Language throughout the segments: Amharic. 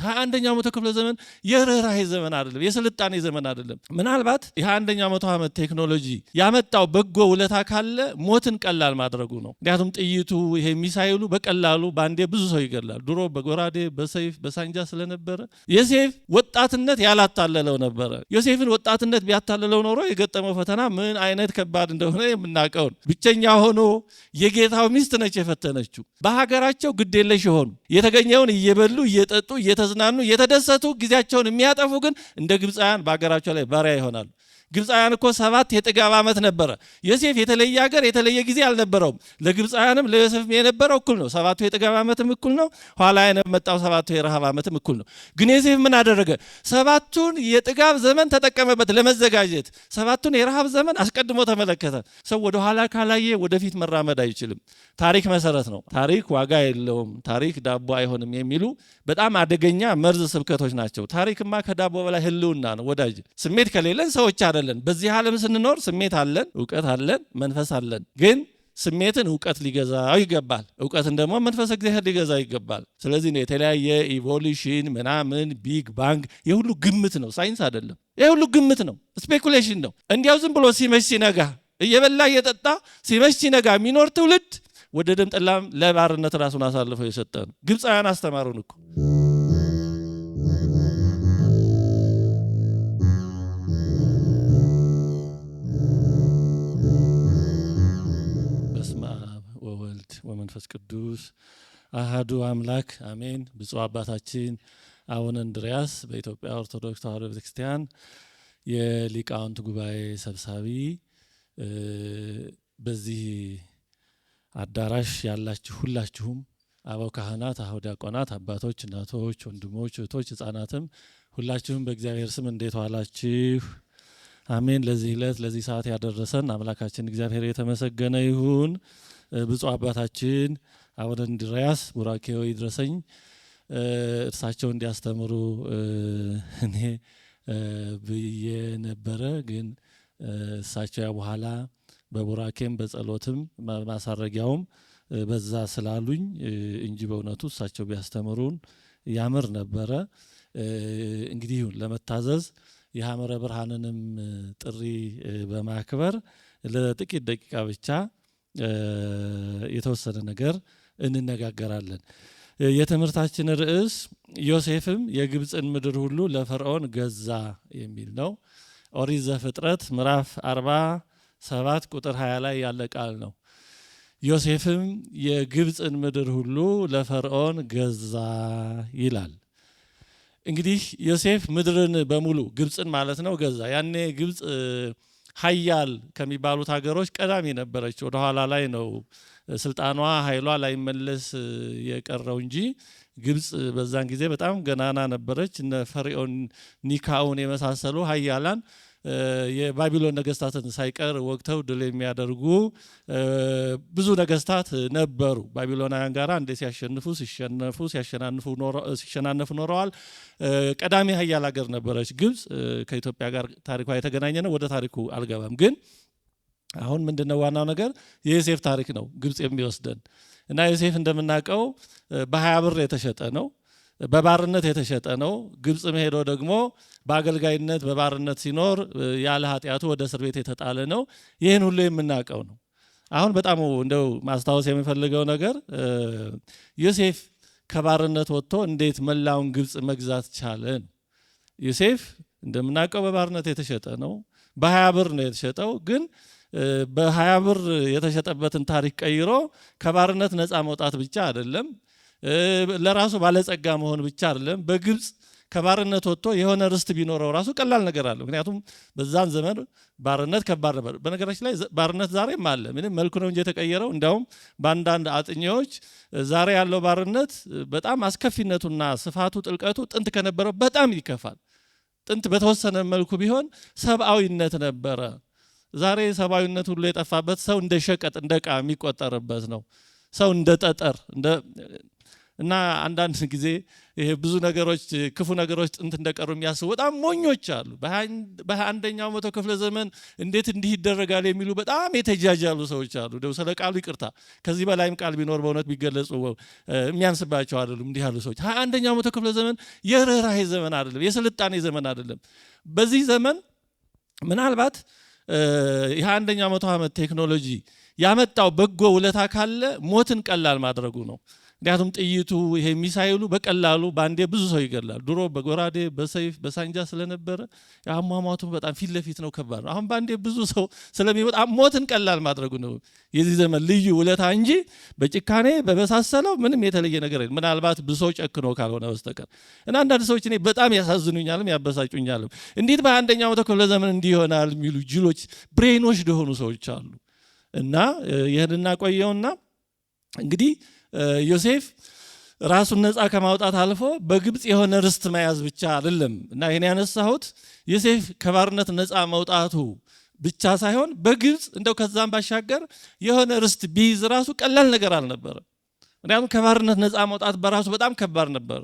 21ኛው መቶ ክፍለ ዘመን የርህራሄ ዘመን አይደለም፣ የስልጣኔ ዘመን አይደለም። ምናልባት የ21ኛው መቶ ዓመት ቴክኖሎጂ ያመጣው በጎ ውለታ ካለ ሞትን ቀላል ማድረጉ ነው። ምክንያቱም ጥይቱ ይሄ ሚሳኤሉ በቀላሉ ባንዴ ብዙ ሰው ይገላል። ድሮ በጎራዴ በሰይፍ በሳንጃ ስለነበረ ዮሴፍ ወጣትነት ያላታለለው ነበረ። ዮሴፍን ወጣትነት ቢያታለለው ኖሮ የገጠመው ፈተና ምን አይነት ከባድ እንደሆነ የምናውቀው። ብቸኛ ሆኖ የጌታው ሚስት ነች የፈተነችው። በሀገራቸው ግዴለሽ የሆኑ የተገኘውን እየበሉ እየጠጡ እየተዝናኑ እየተደሰቱ ጊዜያቸውን የሚያጠፉ ግን እንደ ግብፃውያን በሀገራቸው ላይ ባሪያ ይሆናሉ። ግብፃውያን እኮ 7 የጥጋብ ዓመት ነበረ። ዮሴፍ የተለየ ሀገር የተለየ ጊዜ አልነበረውም። ለግብፃውያንም ለዮሴፍ የነበረው እኩል ነው። 7ቱ የጥጋብ ዓመትም እኩል ነው። ኋላ የመጣው 7ቱ የረሃብ ዓመትም እኩል ነው። ግን ዮሴፍ ምን አደረገ? 7ቱን የጥጋብ ዘመን ተጠቀመበት ለመዘጋጀት። 7ቱን የረሃብ ዘመን አስቀድሞ ተመለከተ። ሰው ወደ ኋላ ካላየ ወደፊት መራመድ አይችልም። ታሪክ መሰረት ነው። ታሪክ ዋጋ የለውም፣ ታሪክ ዳቦ አይሆንም የሚሉ በጣም አደገኛ መርዝ ስብከቶች ናቸው። ታሪክማ ከዳቦ በላይ ህልውና ነው ወዳጅ። ስሜት ከሌለን ሰዎች አይደለን። በዚህ ዓለም ስንኖር ስሜት አለን፣ እውቀት አለን፣ መንፈስ አለን። ግን ስሜትን እውቀት ሊገዛው ይገባል። እውቀትን ደግሞ መንፈስ እግዚአብሔር ሊገዛው ይገባል። ስለዚህ ነው የተለያየ ኢቮሉሽን ምናምን ቢግ ባንግ የሁሉ ግምት ነው፣ ሳይንስ አይደለም። የሁሉ ግምት ነው፣ ስፔኩሌሽን ነው። እንዲያው ዝም ብሎ ሲመሽ ሲነጋ እየበላ እየጠጣ ሲመሽ ሲነጋ የሚኖር ትውልድ ወደ ደም ጠላም ለባርነት ራሱን አሳልፈው የሰጠ ነው። ግብፃውያን አስተማሩን እኮ። በስመ አብ ወወልድ ወመንፈስ ቅዱስ አሃዱ አምላክ አሜን። ብፁዕ አባታችን አቡነ እንድርያስ በኢትዮጵያ ኦርቶዶክስ ተዋሕዶ ቤተክርስቲያን የሊቃውንት ጉባኤ ሰብሳቢ፣ በዚህ አዳራሽ ያላችሁ ሁላችሁም አበው ካህናት፣ አበው ዲያቆናት፣ አባቶች፣ እናቶች፣ ወንድሞች፣ እህቶች፣ ህፃናትም ሁላችሁም በእግዚአብሔር ስም እንዴት ዋላችሁ? አሜን። ለዚህ ዕለት ለዚህ ሰዓት ያደረሰን አምላካችን እግዚአብሔር የተመሰገነ ይሁን። ብፁዕ አባታችን አቡነ እንድርያስ ቡራኬው ይድረሰኝ። እርሳቸው እንዲያስተምሩ እኔ ብዬ ነበረ፣ ግን እሳቸው በኋላ በቡራኬም በጸሎትም ማሳረጊያውም በዛ ስላሉኝ እንጂ በእውነቱ እሳቸው ቢያስተምሩን ያምር ነበረ። እንግዲህ ለመታዘዝ የሐመረ ብርሃንንም ጥሪ በማክበር ለጥቂት ደቂቃ ብቻ የተወሰነ ነገር እንነጋገራለን። የትምህርታችን ርዕስ ዮሴፍም የግብፅን ምድር ሁሉ ለፈርዖን ገዛ የሚል ነው። ኦሪት ዘፍጥረት ምዕራፍ 47 ቁጥር 20 ላይ ያለ ቃል ነው። ዮሴፍም የግብፅን ምድር ሁሉ ለፈርዖን ገዛ ይላል። እንግዲህ ዮሴፍ ምድርን በሙሉ ግብፅን ማለት ነው ገዛ። ያኔ ግብፅ ሀያል ከሚባሉት ሀገሮች ቀዳሚ ነበረች። ወደ ኋላ ላይ ነው ስልጣኗ ኃይሏ ላይመለስ የቀረው እንጂ ግብፅ በዛን ጊዜ በጣም ገናና ነበረች። እነ ፈርዖን ኒካውን የመሳሰሉ ሀያላን የባቢሎን ነገስታትን ሳይቀር ወቅተው ድል የሚያደርጉ ብዙ ነገስታት ነበሩ። ባቢሎናውያን ጋር እንደ ሲሸናነፉ ኖረዋል። ቀዳሚ ሀያል ሀገር ነበረች ግብፅ። ከኢትዮጵያ ጋር ታሪኳ የተገናኘ ነው። ወደ ታሪኩ አልገባም። ግን አሁን ምንድነው ዋናው ነገር የዮሴፍ ታሪክ ነው ግብፅ የሚወስደን እና ዮሴፍ እንደምናውቀው በ20 ብር የተሸጠ ነው። በባርነት የተሸጠ ነው። ግብፅ ሄዶ ደግሞ በአገልጋይነት በባርነት ሲኖር ያለ ኃጢአቱ ወደ እስር ቤት የተጣለ ነው። ይህን ሁሉ የምናውቀው ነው። አሁን በጣም እንደው ማስታወስ የሚፈልገው ነገር ዮሴፍ ከባርነት ወጥቶ እንዴት መላውን ግብፅ መግዛት ቻለ? ዮሴፍ እንደምናውቀው በባርነት የተሸጠ ነው። በ20 ብር ነው የተሸጠው። ግን በ20 ብር የተሸጠበትን ታሪክ ቀይሮ ከባርነት ነፃ መውጣት ብቻ አይደለም፣ ለራሱ ባለጸጋ መሆን ብቻ አይደለም። በግብፅ ከባርነት ወጥቶ የሆነ ርስት ቢኖረው ራሱ ቀላል ነገር አለው። ምክንያቱም በዛን ዘመን ባርነት ከባድ ነበር። በነገራችን ላይ ባርነት ዛሬም አለ፣ ምንም መልኩ ነው እንጂ የተቀየረው። እንዲያውም በአንዳንድ አጥኚዎች ዛሬ ያለው ባርነት በጣም አስከፊነቱና ስፋቱ ጥልቀቱ ጥንት ከነበረው በጣም ይከፋል። ጥንት በተወሰነ መልኩ ቢሆን ሰብአዊነት ነበረ። ዛሬ ሰብአዊነት ሁሉ የጠፋበት፣ ሰው እንደ ሸቀጥ እንደ ዕቃ የሚቆጠርበት ነው። ሰው እንደ ጠጠር እና አንዳንድ ጊዜ ይሄ ብዙ ነገሮች ክፉ ነገሮች ጥንት እንደቀሩ የሚያስቡ በጣም ሞኞች አሉ። በ21ኛው መቶ ክፍለ ዘመን እንዴት እንዲህ ይደረጋል የሚሉ በጣም የተጃጃሉ ሰዎች አሉ። ደው ስለ ቃሉ ይቅርታ፣ ከዚህ በላይም ቃል ቢኖር በእውነት ቢገለጹ የሚያንስባቸው አይደሉም። እንዲህ ያሉ ሰዎች 21ኛው መቶ ክፍለ ዘመን የርህራሄ ዘመን አይደለም፣ የስልጣኔ ዘመን አይደለም። በዚህ ዘመን ምናልባት የ21ኛው መቶ ዓመት ቴክኖሎጂ ያመጣው በጎ ውለታ ካለ ሞትን ቀላል ማድረጉ ነው። ምክንያቱም ጥይቱ ይሄ ሚሳይሉ በቀላሉ ባንዴ ብዙ ሰው ይገላል። ድሮ በጎራዴ በሰይፍ በሳንጃ ስለነበረ አሟሟቱ በጣም ፊት ለፊት ነው፣ ከባድ ነው። አሁን ባንዴ ብዙ ሰው ስለሚወጣ ሞትን ቀላል ማድረጉ ነው የዚህ ዘመን ልዩ ውለታ እንጂ በጭካኔ በመሳሰለው ምንም የተለየ ነገር የለም። ምናልባት ብዙ ሰው ጨክኖ ካልሆነ በስተቀር እና አንዳንድ ሰዎች እኔ በጣም ያሳዝኑኛልም ያበሳጩኛልም። እንዴት በ21ኛው መቶ ክፍለ ዘመን እንዲህ ይሆናል የሚሉ ጅሎች ብሬኖች የሆኑ ሰዎች አሉ። እና ይህንና ቆየውና እንግዲህ ዮሴፍ ራሱን ነፃ ከማውጣት አልፎ በግብፅ የሆነ ርስት መያዝ ብቻ አይደለም። እና ይሄን ያነሳሁት ዮሴፍ ከባርነት ነፃ መውጣቱ ብቻ ሳይሆን በግብፅ እንደው ከዛም ባሻገር የሆነ ርስት ቢይዝ ራሱ ቀላል ነገር አልነበረ። ምክንያቱም ከባርነት ነፃ መውጣት በራሱ በጣም ከባድ ነበር።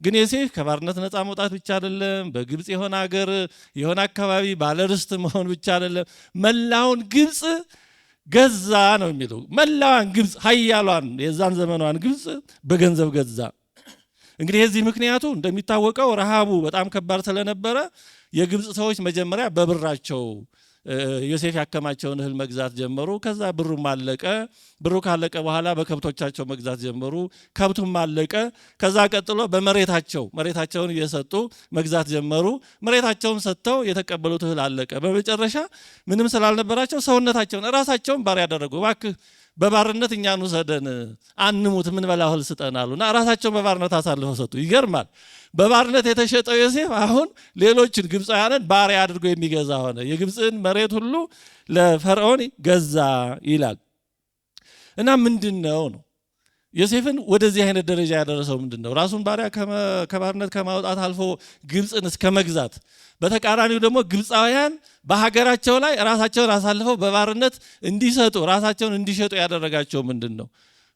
ግን ዮሴፍ ከባርነት ነፃ መውጣት ብቻ አይደለም፣ በግብፅ የሆነ ሀገር የሆነ አካባቢ ባለ ርስት መሆን ብቻ አይደለም፣ መላውን ግብፅ ገዛ ነው የሚለው። መላዋን ግብፅ ሀያሏን የዛን ዘመኗን ግብፅ በገንዘብ ገዛ። እንግዲህ የዚህ ምክንያቱ እንደሚታወቀው ረሃቡ በጣም ከባድ ስለነበረ የግብፅ ሰዎች መጀመሪያ በብራቸው ዮሴፍ ያከማቸውን እህል መግዛት ጀመሩ። ከዛ ብሩም አለቀ። ብሩ ካለቀ በኋላ በከብቶቻቸው መግዛት ጀመሩ። ከብቱም አለቀ። ከዛ ቀጥሎ መሬታቸውን እየሰጡ መግዛት ጀመሩ። መሬታቸውን ሰጥተው የተቀበሉት እህል አለቀ። በመጨረሻ ምንም ስላልነበራቸው ሰውነታቸውን ራሳቸውን ባሪያ ያደረጉ። እባክህ በባርነት እኛን ውሰደን፣ አንሙት፣ ምን በላ እህል ስጠን አሉና ራሳቸውን በባርነት አሳልፈው ሰጡ። ይገርማል። በባርነት የተሸጠው ዮሴፍ አሁን ሌሎችን ግብፃውያንን ባሪያ አድርጎ የሚገዛ ሆነ። የግብፅን መሬት ሁሉ ለፈርዖን ገዛ ይላል። እና ምንድን ነው ዮሴፍን ወደዚህ አይነት ደረጃ ያደረሰው ምንድን ነው? ራሱን ባሪያ ከባርነት ከማውጣት አልፎ ግብፅን እስከ መግዛት፣ በተቃራኒው ደግሞ ግብፃውያን በሀገራቸው ላይ ራሳቸውን አሳልፈው በባርነት እንዲሰጡ ራሳቸውን እንዲሸጡ ያደረጋቸው ምንድን ነው?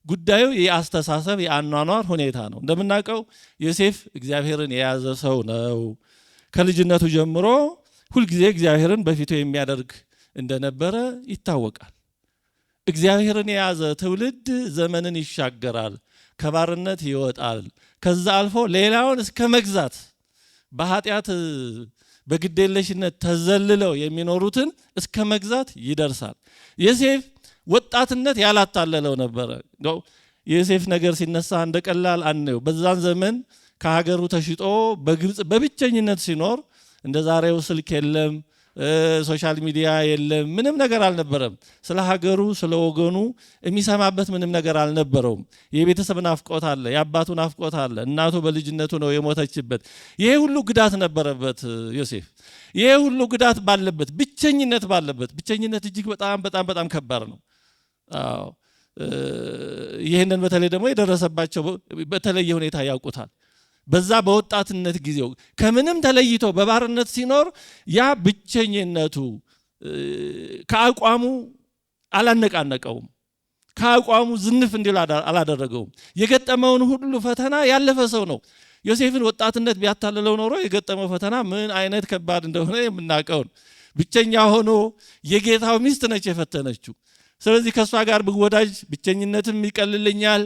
ጉዳዩ የአስተሳሰብ የአኗኗር ሁኔታ ነው። እንደምናውቀው ዮሴፍ እግዚአብሔርን የያዘ ሰው ነው። ከልጅነቱ ጀምሮ ሁልጊዜ እግዚአብሔርን በፊቱ የሚያደርግ እንደነበረ ይታወቃል። እግዚአብሔርን የያዘ ትውልድ ዘመንን ይሻገራል፣ ከባርነት ይወጣል። ከዛ አልፎ ሌላውን እስከ መግዛት በኃጢአት በግዴለሽነት ተዘልለው የሚኖሩትን እስከ መግዛት ይደርሳል። ዮሴፍ ወጣትነት ያላታለለው ነበረ። የዮሴፍ ነገር ሲነሳ እንደቀላል አንየው። በዛን ዘመን ከሀገሩ ተሽጦ በግብፅ በብቸኝነት ሲኖር እንደ ዛሬው ስልክ የለም፣ ሶሻል ሚዲያ የለም፣ ምንም ነገር አልነበረም። ስለ ሀገሩ ስለ ወገኑ የሚሰማበት ምንም ነገር አልነበረውም። የቤተሰብ ናፍቆት አለ፣ የአባቱ ናፍቆት አለ። እናቱ በልጅነቱ ነው የሞተችበት። ይሄ ሁሉ ጉዳት ነበረበት ዮሴፍ። ይሄ ሁሉ ጉዳት ባለበት፣ ብቸኝነት ባለበት፣ ብቸኝነት እጅግ በጣም በጣም በጣም ከባድ ነው። ይህንን በተለይ ደግሞ የደረሰባቸው በተለየ ሁኔታ ያውቁታል። በዛ በወጣትነት ጊዜው ከምንም ተለይቶ በባርነት ሲኖር ያ ብቸኝነቱ ከአቋሙ አላነቃነቀውም፣ ከአቋሙ ዝንፍ እንዲል አላደረገውም። የገጠመውን ሁሉ ፈተና ያለፈ ሰው ነው። ዮሴፍን ወጣትነት ቢያታልለው ኖሮ የገጠመው ፈተና ምን አይነት ከባድ እንደሆነ የምናውቀው። ብቸኛ ሆኖ የጌታው ሚስት ነች የፈተነችው። ስለዚህ ከእሷ ጋር ብወዳጅ ብቸኝነትም ይቀልልኛል፣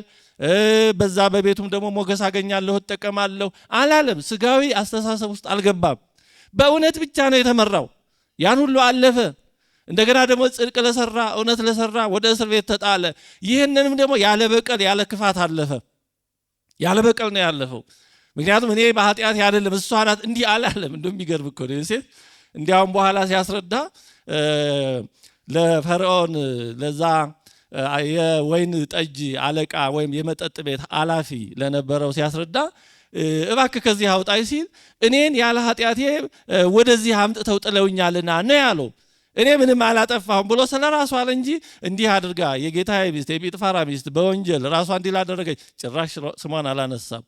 በዛ በቤቱም ደግሞ ሞገስ አገኛለሁ እጠቀማለሁ አላለም። ስጋዊ አስተሳሰብ ውስጥ አልገባም። በእውነት ብቻ ነው የተመራው። ያን ሁሉ አለፈ። እንደገና ደግሞ ጽድቅ ለሰራ እውነት ለሰራ ወደ እስር ቤት ተጣለ። ይህንንም ደግሞ ያለ በቀል ያለ ክፋት አለፈ። ያለ በቀል ነው ያለፈው። ምክንያቱም እኔ በኃጢአት አይደለም እሷ ናት እንዲህ አላለም። እንደሚገርም እኮ ነው ዮሴፍ። እንዲያውም በኋላ ሲያስረዳ ለፈርዖን ለዛ የወይን ጠጅ አለቃ ወይም የመጠጥ ቤት ኃላፊ ለነበረው ሲያስረዳ እባክህ ከዚህ አውጣኝ ሲል እኔን ያለ ኃጢአቴ ወደዚህ አምጥተው ጥለውኛልና ነው ያለው። እኔ ምንም አላጠፋሁም ብሎ ስለራሱ አለ እንጂ እንዲህ አድርጋ የጌታዬ ሚስት የጲጥፋራ ሚስት በወንጀል ራሷ እንዲህ ላደረገች ጭራሽ ስሟን አላነሳም።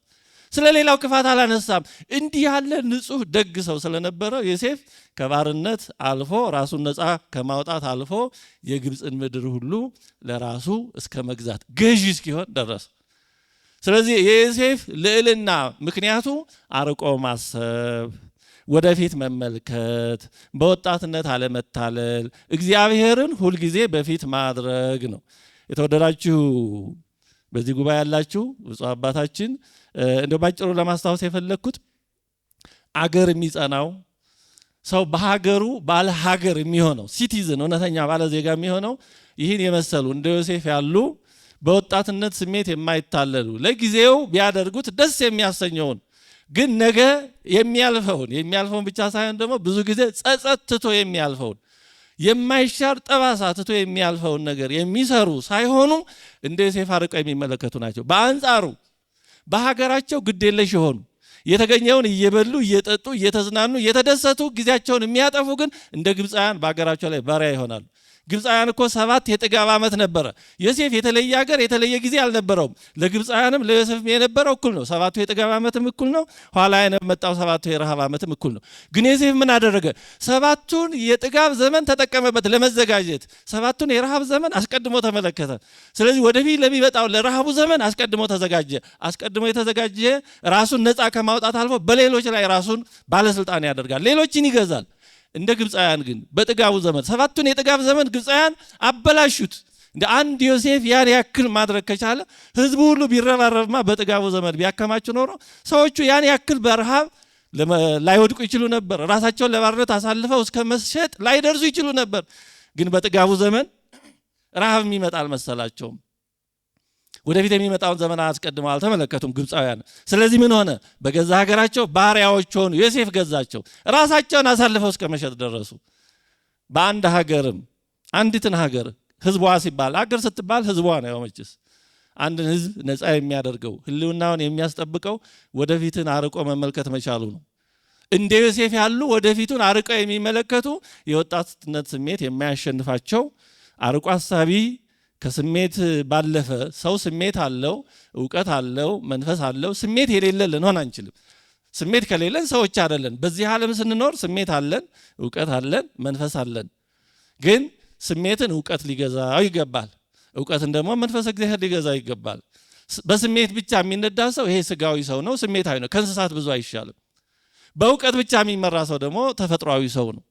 ስለሌላው ክፋት አላነሳም። እንዲህ ያለ ንጹህ ደግ ሰው ስለነበረ ዮሴፍ ከባርነት አልፎ ራሱን ነፃ ከማውጣት አልፎ የግብፅን ምድር ሁሉ ለራሱ እስከ መግዛት ገዢ እስኪሆን ደረሰ። ስለዚህ የዮሴፍ ልዕልና ምክንያቱ አርቆ ማሰብ፣ ወደፊት መመልከት፣ በወጣትነት አለመታለል፣ እግዚአብሔርን ሁልጊዜ በፊት ማድረግ ነው። የተወደዳችሁ በዚህ ጉባኤ ያላችሁ ብፁዕ አባታችን እንደው ባጭሩ ለማስታወስ የፈለኩት አገር የሚጸናው ሰው በሀገሩ ባለ ሀገር የሚሆነው ሲቲዝን እውነተኛ ባለ ዜጋ የሚሆነው ይህን የመሰሉ እንደ ዮሴፍ ያሉ በወጣትነት ስሜት የማይታለሉ ለጊዜው ቢያደርጉት ደስ የሚያሰኘውን ግን ነገ የሚያልፈውን ብቻ ሳይሆን ደግሞ ብዙ ጊዜ ጸጸት ትቶ የሚያልፈውን የማይሻር ጠባሳ ትቶ የሚያልፈውን ነገር የሚሰሩ ሳይሆኑ እንደ ዮሴፍ አርቀው የሚመለከቱ ናቸው። በአንጻሩ በሀገራቸው ግዴለሽ የሆኑ የተገኘውን እየበሉ እየጠጡ እየተዝናኑ እየተደሰቱ ጊዜያቸውን የሚያጠፉ ግን እንደ ግብፃውያን በሀገራቸው ላይ ባሪያ ይሆናሉ። ግብፃውያን እኮ 7 የጥጋብ ዓመት ነበረ። ዮሴፍ የተለየ ሀገር የተለየ ጊዜ አልነበረውም። ለግብፃውያንም ለዮሴፍም የነበረው እኩል ነው። 7ቱ የጥጋብ ዓመትም እኩል ነው። ኋላ የመጣው 7ቱ የረሃብ ዓመትም እኩል ነው። ግን ዮሴፍ ምን አደረገ? 7ቱን የጥጋብ ዘመን ተጠቀመበት ለመዘጋጀት። 7ቱን የረሃብ ዘመን አስቀድሞ ተመለከተ። ስለዚህ ወደፊት ለሚመጣው ለረሃቡ ዘመን አስቀድሞ ተዘጋጀ። አስቀድሞ የተዘጋጀ ራሱን ነፃ ከማውጣት አልፎ በሌሎች ላይ ራሱን ባለስልጣን ያደርጋል፣ ሌሎችን ይገዛል። እንደ ግብፃውያን ግን በጥጋቡ ዘመን 7ቱን የጥጋብ ዘመን ግብፃውያን አበላሹት። እንደ አንድ ዮሴፍ ያን ያክል ማድረግ ከቻለ ህዝቡ ሁሉ ቢረባረብማ በጥጋቡ ዘመን ቢያከማቹ ኖሮ ሰዎቹ ያን ያክል በረሃብ ላይወድቁ ይችሉ ነበር። ራሳቸውን ለባርነት አሳልፈው እስከ መሸጥ ላይደርሱ ይችሉ ነበር። ግን በጥጋቡ ዘመን ረሃብ የሚመጣ አልመሰላቸውም። ወደፊት የሚመጣውን ዘመን አስቀድመው አልተመለከቱም ግብፃውያን። ስለዚህ ምን ሆነ? በገዛ ሀገራቸው ባሪያዎች ሆኑ። ዮሴፍ ገዛቸው። ራሳቸውን አሳልፈው እስከ መሸጥ ደረሱ። በአንድ ሀገርም አንዲትን ሀገር ህዝቧ ሲባል ሀገር ስትባል ህዝቧ ነው። ያው መችስ አንድን ህዝብ ነፃ የሚያደርገው ህልውናውን የሚያስጠብቀው ወደፊትን አርቆ መመልከት መቻሉ ነው። እንደ ዮሴፍ ያሉ ወደፊቱን አርቀው የሚመለከቱ የወጣትነት ስሜት የማያሸንፋቸው አርቆ አሳቢ ከስሜት ባለፈ ሰው ስሜት አለው፣ እውቀት አለው፣ መንፈስ አለው። ስሜት የሌለ ልንሆን አንችልም። ስሜት ከሌለን ሰዎች አይደለን። በዚህ ዓለም ስንኖር ስሜት አለን፣ እውቀት አለን፣ መንፈስ አለን። ግን ስሜትን እውቀት ሊገዛው ይገባል። እውቀትን ደግሞ መንፈስ እግዚአብሔር ሊገዛው ይገባል። በስሜት ብቻ የሚነዳ ሰው ይሄ ስጋዊ ሰው ነው፣ ስሜታዊ ነው። ከእንስሳት ብዙ አይሻልም። በእውቀት ብቻ የሚመራ ሰው ደግሞ ተፈጥሯዊ ሰው ነው።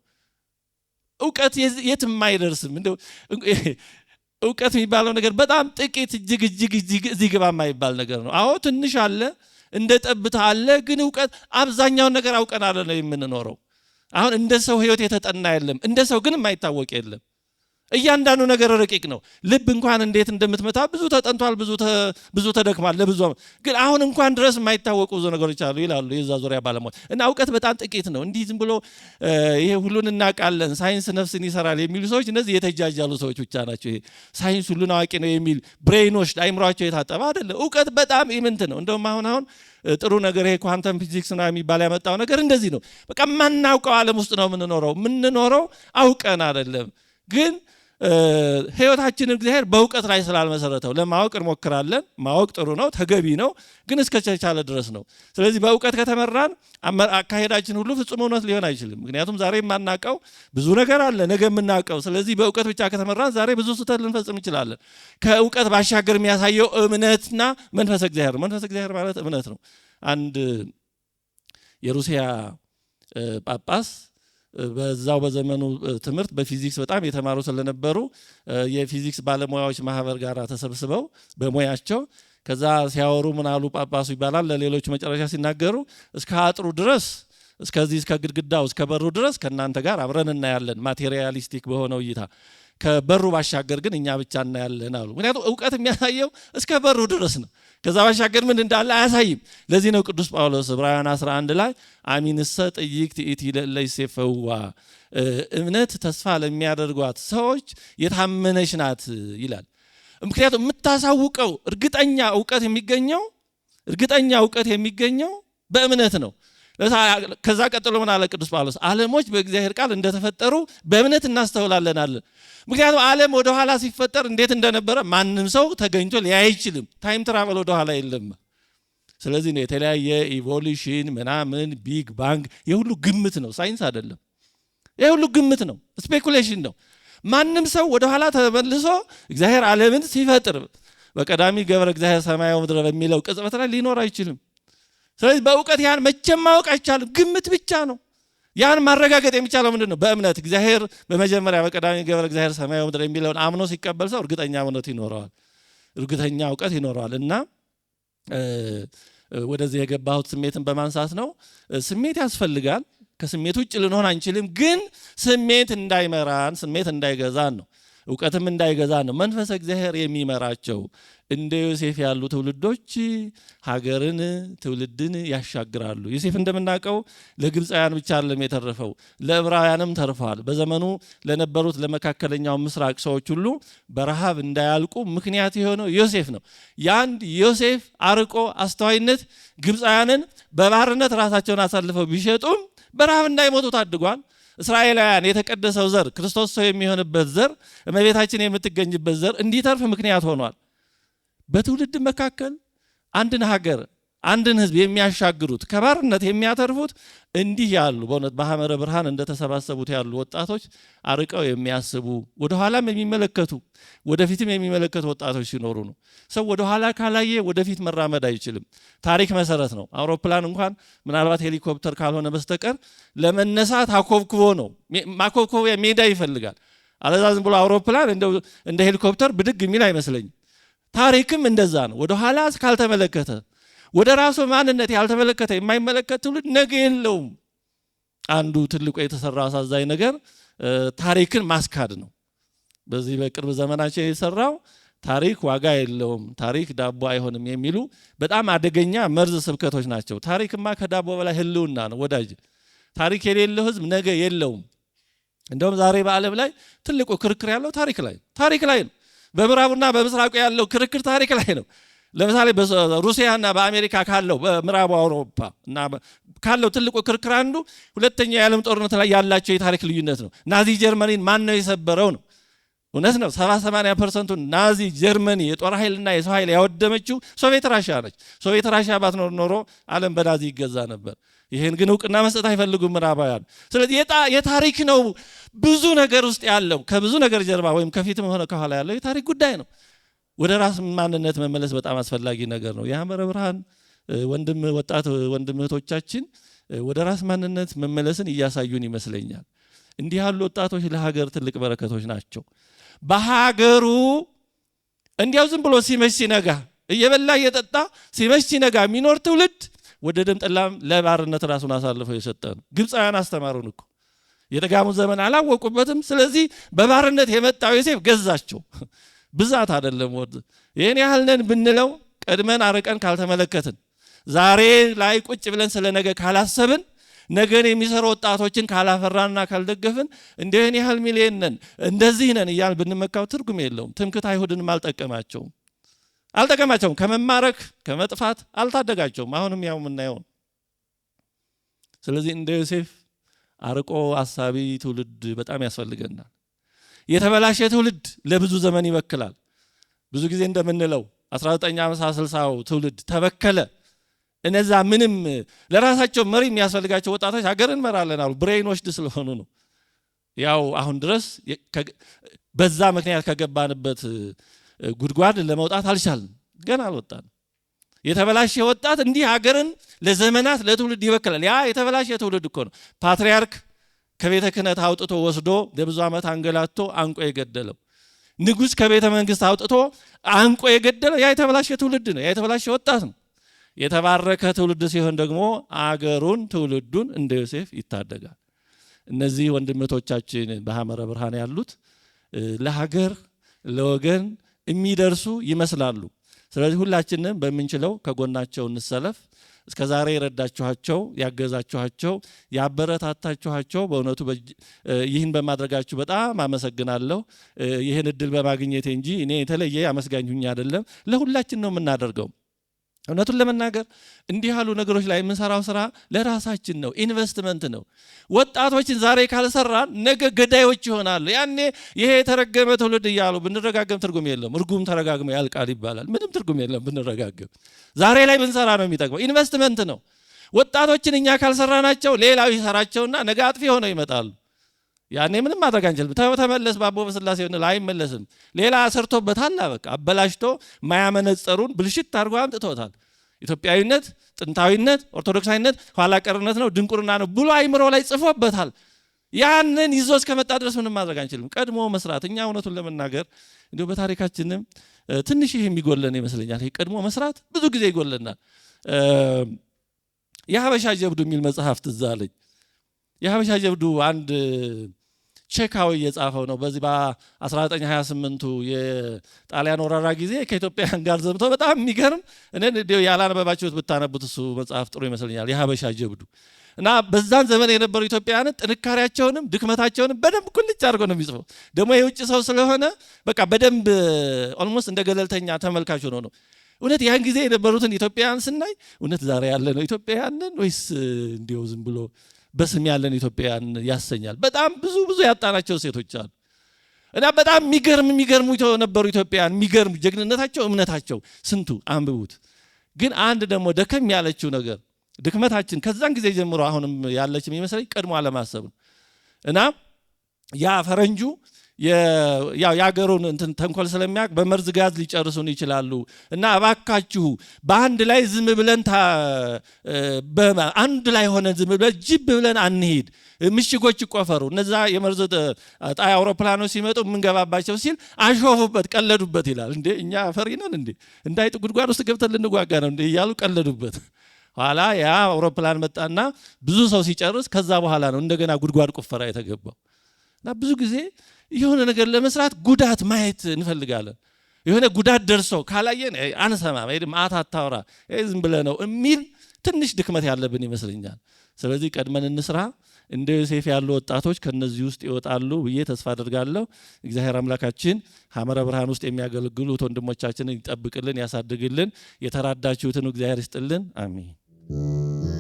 እውቀት የትም አይደርስም። እንደው እውቀት የሚባለው ነገር በጣም ጥቂት እጅግ እዚህ ግባ የማይባል ነገር ነው። አዎ ትንሽ አለ፣ እንደ ጠብታ አለ። ግን እውቀት አብዛኛውን ነገር አውቀን አለ ነው የምንኖረው። አሁን እንደ ሰው ህይወት የተጠና የለም፣ እንደ ሰው ግን የማይታወቅ የለም። እያንዳንዱ ነገር ረቂቅ ነው። ልብ እንኳን እንዴት እንደምትመታ ብዙ ተጠንቷል፣ ብዙ ተደክሟል ለብዙ። ግን አሁን እንኳን ድረስ የማይታወቁ ብዙ ነገሮች አሉ ይላሉ የዛ ዙሪያ ባለሙያዎች። እና እውቀት በጣም ጥቂት ነው። እንዲህ ዝም ብሎ ይሄ ሁሉን እናውቃለን ሳይንስ ነፍስን ይሰራል የሚሉ ሰዎች እነዚህ የተጃጃሉ ሰዎች ብቻ ናቸው። ይሄ ሳይንስ ሁሉን አዋቂ ነው የሚል ብሬኖች አይምሯቸው የታጠበ አይደለም። እውቀት በጣም ኢምንት ነው። እንደውም አሁን ጥሩ ነገር ይሄ ኳንተም ፊዚክስ ነው የሚባል ያመጣው ነገር እንደዚህ ነው። በቃ የማናውቀው ዓለም ውስጥ ነው የምንኖረው አውቀን አይደለም። ግን ህይወታችንን እግዚአብሔር በእውቀት ላይ ስላልመሰረተው ለማወቅ እንሞክራለን። ማወቅ ጥሩ ነው፣ ተገቢ ነው፣ ግን እስከቻለ ድረስ ነው። ስለዚህ በእውቀት ከተመራን አካሄዳችን ሁሉ ፍጹም እውነት ሊሆን አይችልም። ምክንያቱም ዛሬ የማናውቀው ብዙ ነገር አለ፣ ነገ የምናውቀው። ስለዚህ በእውቀት ብቻ ከተመራን ዛሬ ብዙ ስህተት ልንፈጽም እንችላለን። ከእውቀት ባሻገር የሚያሳየው እምነትና መንፈስ እግዚአብሔር። መንፈስ እግዚአብሔር ማለት እምነት ነው። አንድ የሩሲያ ጳጳስ በዛው በዘመኑ ትምህርት በፊዚክስ በጣም የተማሩ ስለነበሩ የፊዚክስ ባለሙያዎች ማህበር ጋር ተሰብስበው በሙያቸው ከዛ ሲያወሩ ምን አሉ ጳጳሱ ይባላል። ለሌሎች መጨረሻ ሲናገሩ እስከ አጥሩ ድረስ እስከዚህ እስከ ግድግዳው እስከ በሩ ድረስ ከእናንተ ጋር አብረን እናያለን፣ ማቴሪያሊስቲክ በሆነው እይታ። ከበሩ ባሻገር ግን እኛ ብቻ እናያለን አሉ። ምክንያቱም እውቀት የሚያሳየው እስከ በሩ ድረስ ነው። ከዛ ባሻገር ምን እንዳለ አያሳይም። ለዚህ ነው ቅዱስ ጳውሎስ ዕብራውያን 11 ላይ አሚንሰ ጥይቅ ትኢቲ ለይሴፈዋ፣ እምነት ተስፋ ለሚያደርጓት ሰዎች የታመነች ናት ይላል። ምክንያቱም የምታሳውቀው እርግጠኛ እውቀት የሚገኘው በእምነት ነው። ከዛ ቀጥሎ ምን አለ ቅዱስ ጳውሎስ? ዓለሞች በእግዚአብሔር ቃል እንደተፈጠሩ በእምነት እናስተውላለን አለ። ምክንያቱም ዓለም ወደ ኋላ ሲፈጠር እንዴት እንደነበረ ማንም ሰው ተገኝቶ ሊያይ አይችልም። ታይም ትራቨል ወደ ኋላ የለም። ስለዚህ ነው የተለያየ ኢቮሉሽን ምናምን ቢግ ባንግ የሁሉ ግምት ነው፣ ሳይንስ አይደለም። የሁሉ ግምት ነው፣ ስፔኩሌሽን ነው። ማንም ሰው ወደ ኋላ ተመልሶ እግዚአብሔር ዓለምን ሲፈጥር በቀዳሚ ገብረ እግዚአብሔር ሰማያዊ ምድር በሚለው ቅጽበት ላይ ሊኖር አይችልም። ስለዚህ በእውቀት ያን መቼም ማወቅ አይቻልም፣ ግምት ብቻ ነው። ያን ማረጋገጥ የሚቻለው ምንድን ነው? በእምነት እግዚአብሔር በመጀመሪያ በቀዳሚ ገብረ እግዚአብሔር ሰማያዊ ምድር የሚለውን አምኖ ሲቀበል ሰው እርግጠኛ እምነት ይኖረዋል፣ እርግጠኛ እውቀት ይኖረዋል። እና ወደዚህ የገባሁት ስሜትን በማንሳት ነው። ስሜት ያስፈልጋል፣ ከስሜት ውጭ ልንሆን አንችልም። ግን ስሜት እንዳይመራን፣ ስሜት እንዳይገዛን ነው፣ እውቀትም እንዳይገዛን ነው። መንፈስ እግዚአብሔር የሚመራቸው እንደ ዮሴፍ ያሉ ትውልዶች ሀገርን ትውልድን ያሻግራሉ። ዮሴፍ እንደምናውቀው ለግብፃውያን ብቻ አይደለም የተረፈው፣ ለዕብራውያንም ተርፏል። በዘመኑ ለነበሩት ለመካከለኛው ምስራቅ ሰዎች ሁሉ በረሃብ እንዳያልቁ ምክንያት የሆነው ዮሴፍ ነው። የአንድ ዮሴፍ አርቆ አስተዋይነት ግብፃውያንን በባርነት ራሳቸውን አሳልፈው ቢሸጡም በረሃብ እንዳይሞቱ ታድጓል። እስራኤላውያን የተቀደሰው ዘር ክርስቶስ ሰው የሚሆንበት ዘር እመቤታችን የምትገኝበት ዘር እንዲተርፍ ምክንያት ሆኗል። በትውልድ መካከል አንድን ሀገር አንድን ሕዝብ የሚያሻግሩት ከባርነት የሚያተርፉት እንዲህ ያሉ በእውነት በሐመረ ብርሃን እንደተሰባሰቡት ያሉ ወጣቶች አርቀው የሚያስቡ ወደኋላም የሚመለከቱ ወደፊትም የሚመለከቱ ወጣቶች ሲኖሩ ነው። ሰው ወደኋላ ካላየ ወደፊት መራመድ አይችልም። ታሪክ መሰረት ነው። አውሮፕላን እንኳን ምናልባት ሄሊኮፕተር ካልሆነ በስተቀር ለመነሳት አኮብክቦ ነው። ማኮብኮቢያ ሜዳ ይፈልጋል። አለዛ ዝም ብሎ አውሮፕላን እንደ ሄሊኮፕተር ብድግ የሚል አይመስለኝም። ታሪክም እንደዛ ነው። ወደኋላ ካልተመለከተ ወደ ራሱ ማንነት ያልተመለከተ የማይመለከት ትውልድ ነገ የለውም። አንዱ ትልቁ የተሰራ አሳዛኝ ነገር ታሪክን ማስካድ ነው። በዚህ በቅርብ ዘመናችን የተሰራው ታሪክ ዋጋ የለውም፣ ታሪክ ዳቦ አይሆንም የሚሉ በጣም አደገኛ መርዝ ስብከቶች ናቸው። ታሪክማ ከዳቦ በላይ ህልውና ነው ወዳጅ። ታሪክ የሌለው ህዝብ ነገ የለውም። እንደውም ዛሬ በዓለም ላይ ትልቁ ክርክር ያለው ታሪክ ላይ ነው። በምዕራቡና በምስራቁ ያለው ክርክር ታሪክ ላይ ነው። ለምሳሌ በሩሲያና በአሜሪካ ካለው በምዕራቡ አውሮፓ እና ካለው ትልቁ ክርክር አንዱ ሁለተኛው የዓለም ጦርነት ላይ ያላቸው የታሪክ ልዩነት ነው። ናዚ ጀርመኒን ማን ነው የሰበረው ነው። እውነት ነው። 70-80% ናዚ ጀርመኒ የጦር ኃይልና የሰው ኃይል ያወደመችው ሶቪየት ራሽያ ነች። ሶቪየት ራሽያ ባትኖር ኖሮ ዓለም በናዚ ይገዛ ነበር። ይህን ግን እውቅና መስጠት አይፈልጉም ምዕራባውያን። ስለዚህ የታሪክ ነው ብዙ ነገር ውስጥ ያለው፣ ከብዙ ነገር ጀርባ ወይም ከፊትም ሆነ ከኋላ ያለው የታሪክ ጉዳይ ነው። ወደ ራስ ማንነት መመለስ በጣም አስፈላጊ ነገር ነው። የሐመረ ብርሃን ወጣት ወንድም እህቶቻችን ወደ ራስ ማንነት መመለስን እያሳዩን ይመስለኛል። እንዲህ ያሉ ወጣቶች ለሀገር ትልቅ በረከቶች ናቸው። በሀገሩ እንዲያው ዝም ብሎ ሲመሽ ሲነጋ እየበላ እየጠጣ ሲመሽ ሲነጋ የሚኖር ትውልድ ወደ ደም ጠላም ለባርነት ራሱን አሳልፈው የሰጠ ነው። ግብፃውያን አስተማሩን እኮ የደጋሙን ዘመን አላወቁበትም። ስለዚህ በባርነት የመጣው ዮሴፍ ገዛቸው። ብዛት አይደለም። ይህን ያህል ነን ብንለው ቀድመን አርቀን ካልተመለከትን፣ ዛሬ ላይ ቁጭ ብለን ስለ ነገ ካላሰብን፣ ነገን የሚሰሩ ወጣቶችን ካላፈራንና ካልደገፍን እንደህን ያህል ሚሊዮን ነን እንደዚህ ነን እያል ብንመካው ትርጉም የለውም። ትምክህት አይሁድንም አልጠቀማቸውም። ከመማረክ ከመጥፋት አልታደጋቸውም። አሁንም ያው የምናየው። ስለዚህ እንደ ዮሴፍ አርቆ አሳቢ ትውልድ በጣም ያስፈልገናል። የተበላሸ ትውልድ ለብዙ ዘመን ይበክላል። ብዙ ጊዜ እንደምንለው 1960 ትውልድ ተበከለ። እነዛ ምንም ለራሳቸው መሪ የሚያስፈልጋቸው ወጣቶች ሀገር እንመራለን አሉ። ብሬን ወሽድ ስለሆኑ ነው። ያው አሁን ድረስ በዛ ምክንያት ከገባንበት ጉድጓድ ለመውጣት አልቻልንም። ገና አልወጣንም። የተበላሸ ወጣት እንዲህ ሀገርን ለዘመናት ለትውልድ ይበክላል። ያ የተበላሸ ትውልድ እኮ ነው ፓትርያርክ ከቤተ ክህነት አውጥቶ ወስዶ ለብዙ ዓመት አንገላቶ አንቆ የገደለው። ንጉሥ ከቤተ መንግስት አውጥቶ አንቆ የገደለው ያ የተበላሸ ትውልድ ነው። ያ የተበላሸ ወጣት ነው። የተባረከ ትውልድ ሲሆን ደግሞ አገሩን ትውልዱን እንደ ዮሴፍ ይታደጋል። እነዚህ ወንድሞቻችን በሐመረ ብርሃን ያሉት ለሀገር ለወገን የሚደርሱ ይመስላሉ። ስለዚህ ሁላችንም በምንችለው ከጎናቸው እንሰለፍ። እስከዛሬ የረዳችኋቸው፣ ያገዛችኋቸው፣ ያበረታታችኋቸው በእውነቱ ይህን በማድረጋችሁ በጣም አመሰግናለሁ። ይህን እድል በማግኘቴ እንጂ እኔ የተለየ አመስጋኝ ሁኝ አይደለም። ለሁላችን ነው የምናደርገው። እውነቱን ለመናገር እንዲህ ያሉ ነገሮች ላይ የምንሰራው ስራ ለራሳችን ነው፣ ኢንቨስትመንት ነው። ወጣቶችን ዛሬ ካልሰራን ነገ ገዳዮች ይሆናሉ። ያኔ ይሄ የተረገመ ትውልድ እያሉ ብንረጋገም ትርጉም የለም። እርጉም ተረጋግሞ ያልቃል ይባላል። ምንም ትርጉም የለም ብንረጋገም። ዛሬ ላይ ብንሰራ ነው የሚጠቅመው። ኢንቨስትመንት ነው። ወጣቶችን እኛ ካልሰራናቸው ሌላው ይሰራቸውና ነገ አጥፊ ሆነው ይመጣሉ። ያኔ ምንም ማድረግ አንችልም። ተመለስ ባቦ በስላሴ ላይ አይመለስም። ሌላ ሰርቶበታል። በቃ አበላሽቶ ማያመነጸሩን ብልሽት አድርጎ አምጥቶታል። ኢትዮጵያዊነት፣ ጥንታዊነት፣ ኦርቶዶክሳዊነት ኋላ ቀርነት ነው፣ ድንቁርና ነው ብሎ አይምሮ ላይ ጽፎበታል። ያንን ይዞ እስከመጣ ድረስ ምንም ማድረግ አንችልም። ቀድሞ መስራት እኛ እውነቱን ለመናገር እንዲሁ በታሪካችንም ትንሽ ይሄ የሚጎለን ይመስለኛል። ይሄ ቀድሞ መስራት ብዙ ጊዜ ይጎለናል። የሀበሻ ጀብዱ የሚል መጽሐፍ ትዝ አለኝ። የሀበሻ ጀብዱ አንድ ቼካዊ የጻፈው ነው። በዚህ በ1928ቱ የጣሊያን ወረራ ጊዜ ከኢትዮጵያውያን ጋር ዘምቶ በጣም የሚገርም እኔ ያላነበባችሁት ብታነቡት እሱ መጽሐፍ ጥሩ ይመስለኛል። የሀበሻ ጀብዱ እና በዛን ዘመን የነበሩ ኢትዮጵያውያን ጥንካሬያቸውንም ድክመታቸውንም በደንብ ኩልጭ አድርገው ነው የሚጽፈው። ደግሞ የውጭ ሰው ስለሆነ በቃ በደንብ ኦልሞስት እንደ ገለልተኛ ተመልካች ሆኖ ነው። እውነት ያን ጊዜ የነበሩትን ኢትዮጵያውያን ስናይ እውነት ዛሬ ያለ ነው ኢትዮጵያውያንን ወይስ እንዲሁ ዝም ብሎ በስም ያለን ኢትዮጵያውያን ያሰኛል። በጣም ብዙ ያጣናቸው ሴቶች አሉ እና በጣም የሚገርሙ ነበሩ ኢትዮጵያውያን። የሚገርሙ ጀግንነታቸው፣ እምነታቸው ስንቱ አንብቡት። ግን አንድ ደግሞ ደከም ያለችው ነገር ድክመታችን ከዛን ጊዜ ጀምሮ አሁንም ያለች የሚመስለኝ ቀድሞ አለማሰብ ነው እና ያ ፈረንጁ ያገሩን እንትን ተንኮል ስለሚያውቅ በመርዝ ጋዝ ሊጨርሱን ይችላሉ እና እባካችሁ በአንድ ላይ ዝም ብለን አንድ ላይ ሆነን ዝም ብለን ጅብ ብለን አንሄድ፣ ምሽጎች ይቆፈሩ። እነዛ የመርዝ ጣይ አውሮፕላኖች ሲመጡ የምንገባባቸው ሲል አሾፉበት፣ ቀለዱበት ይላል። እንዴ እኛ ፈሪ ነን እንዴ? እንዳይጥ ጉድጓድ ውስጥ ገብተን ልንዋጋ ነው እንዴ እያሉ ቀለዱበት። ኋላ ያ አውሮፕላን መጣና ብዙ ሰው ሲጨርስ ከዛ በኋላ ነው እንደገና ጉድጓድ ቁፈራ የተገባው። እና ብዙ ጊዜ የሆነ ነገር ለመስራት ጉዳት ማየት እንፈልጋለን። የሆነ ጉዳት ደርሶ ካላየን አንሰማም፣ ማታ አታውራ ዝም ብለህ ነው የሚል ትንሽ ድክመት ያለብን ይመስለኛል። ስለዚህ ቀድመን እንስራ። እንደ ዮሴፍ ያሉ ወጣቶች ከነዚህ ውስጥ ይወጣሉ ብዬ ተስፋ አደርጋለሁ። እግዚአብሔር አምላካችን ሐመረ ብርሃን ውስጥ የሚያገለግሉት ወንድሞቻችንን ይጠብቅልን፣ ያሳድግልን። የተራዳችሁትን እግዚአብሔር ይስጥልን። አሜን።